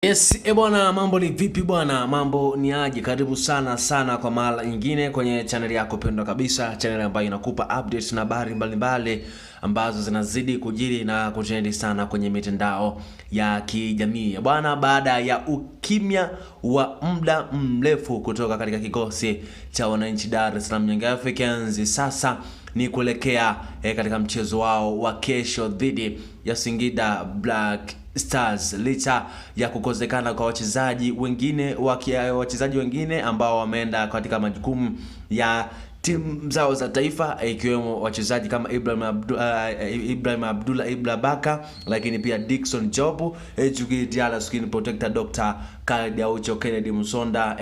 Yes, bwana, mambo ni vipi bwana? Mambo ni aje? Karibu sana kwa mara nyingine kwenye channel yako pendwa kabisa, channel ambayo inakupa updates na habari mbalimbali ambazo zinazidi kujiri na kutrend sana kwenye mitandao ya kijamii. Bwana, baada ya ukimya wa muda mrefu kutoka katika kikosi cha wananchi Dar es Salaam Young Africans, sasa ni kuelekea katika mchezo wao wa kesho dhidi ya Singida Black Stars, licha ya kukosekana kwa wachezaji wengine ambao wameenda katika majukumu ya timu zao za taifa, ikiwemo wachezaji kama Ibrahim Abdullah Baka, lakini pia Dickson Jobu, Djigui Diarra, skin protector Dr. Khalid Aucho, Kennedy Musonda,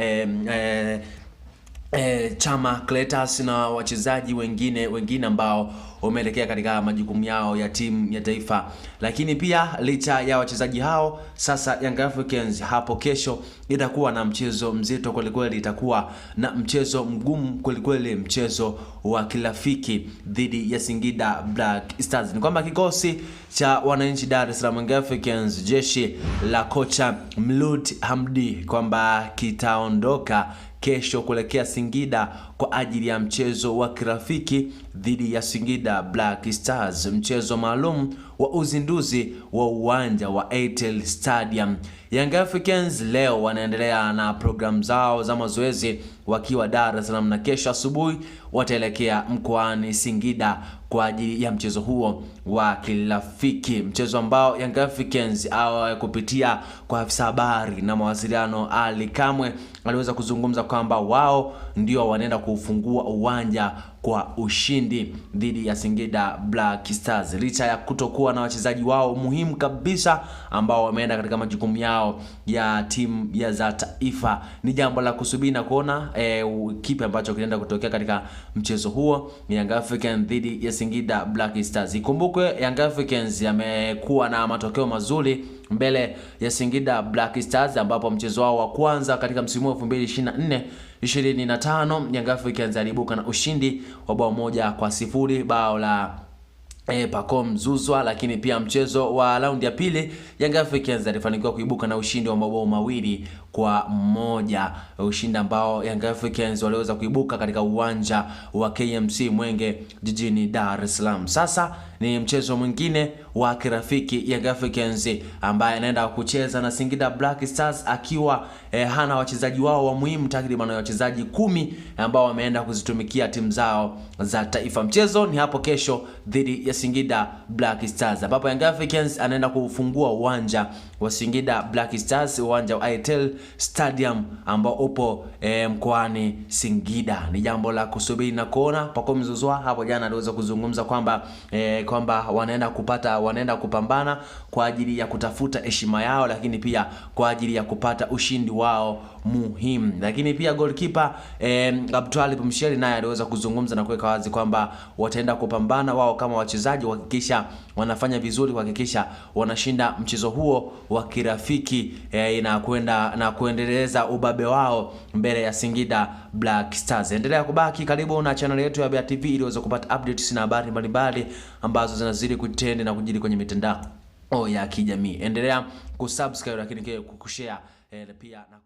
Chama Cletus na wachezaji wengine ambao wameelekea katika majukumu yao ya timu ya taifa. Lakini pia licha ya wachezaji hao, sasa Young Africans hapo kesho itakuwa na mchezo mzito kwelikweli, itakuwa na mchezo mgumu kwelikweli, mchezo wa kirafiki dhidi ya Singida Black Stars. Ni kwamba kikosi cha wananchi Dar es Salaam Young Africans, jeshi la kocha Mlut Hamdi, kwamba kitaondoka kesho kuelekea Singida kwa ajili ya mchezo wa kirafiki dhidi ya Singida Black Stars, mchezo maalum wa uzinduzi wa uwanja wa Airtel Stadium. Young Africans leo wanaendelea na program zao za mazoezi wakiwa Dar es Salaam, na kesho asubuhi wataelekea mkoani Singida kwa ajili ya mchezo huo wa kirafiki, mchezo ambao Young Africans kupitia kwa afisa habari na mawasiliano Ali Kamwe aliweza kuzungumza kwamba wao ndio wanaenda kufungua uwanja kwa ushindi dhidi ya Singida Black Stars, licha ya kutokuwa na wachezaji wao muhimu kabisa ambao wameenda katika majukumu yao ya timu ya za taifa. Ni jambo la kusubiri na kuona kipi ambacho kinaenda kutokea katika mchezo huo Young Africans dhidi ya Singida Black Stars. Ikumbukwe Young Africans yamekuwa na matokeo mazuri mbele ya Singida Black Stars, ambapo mchezo wao wa kwanza katika msimu wa 2024-2025 Young Africans aliibuka na ushindi wa bao 1-0, bao la Pacome Zouzoua. Lakini pia mchezo wa raundi ya pili Young Africans alifanikiwa kuibuka na ushindi wa mabao 2-1, ushindi ambao Young Africans waliweza kuibuka katika uwanja wa KMC Mwenge jijini Dar es Salaam. Sasa ni mchezo mwingine wa kirafiki Young Africans ambaye anaenda kucheza na Singida Black Stars akiwa hana wachezaji wao wa muhimu, takriban wachezaji 10 ambao wameenda kuzitumikia timu zao za taifa. Mchezo ni hapo kesho dhidi ya Singida Black Stars, ambapo Young Africans anaenda kufungua uwanja wa Singida Black Stars, uwanja wa Airtel Stadium ambao upo mkoani Singida. Ni jambo la kusubiri na kuona. Pacome Zouzoua hapo jana aliweza kuzungumza kwamba wanaenda kupambana kwa ajili ya kutafuta heshima yao, lakini pia kwa ajili ya kupata ushindi wao muhimu. Lakini pia goalkeeper Abdullah Msheri naye aliweza kuzungumza na kuweka wazi kwamba wataenda kupambana wao kama wachezaji, kuhakikisha wanafanya vizuri, kuhakikisha wanashinda mchezo huo wa kirafiki na kuendeleza ubabe wao mbele ya Singida Black Stars. Endelea kubaki karibu na channel yetu ya BR TV ili uweze kupata updates na habari mbalimbali ambazo zinazidi kutend na kujiri kwenye mitandao ya kijamii. Endelea kusubscribe, lakini kushare pia na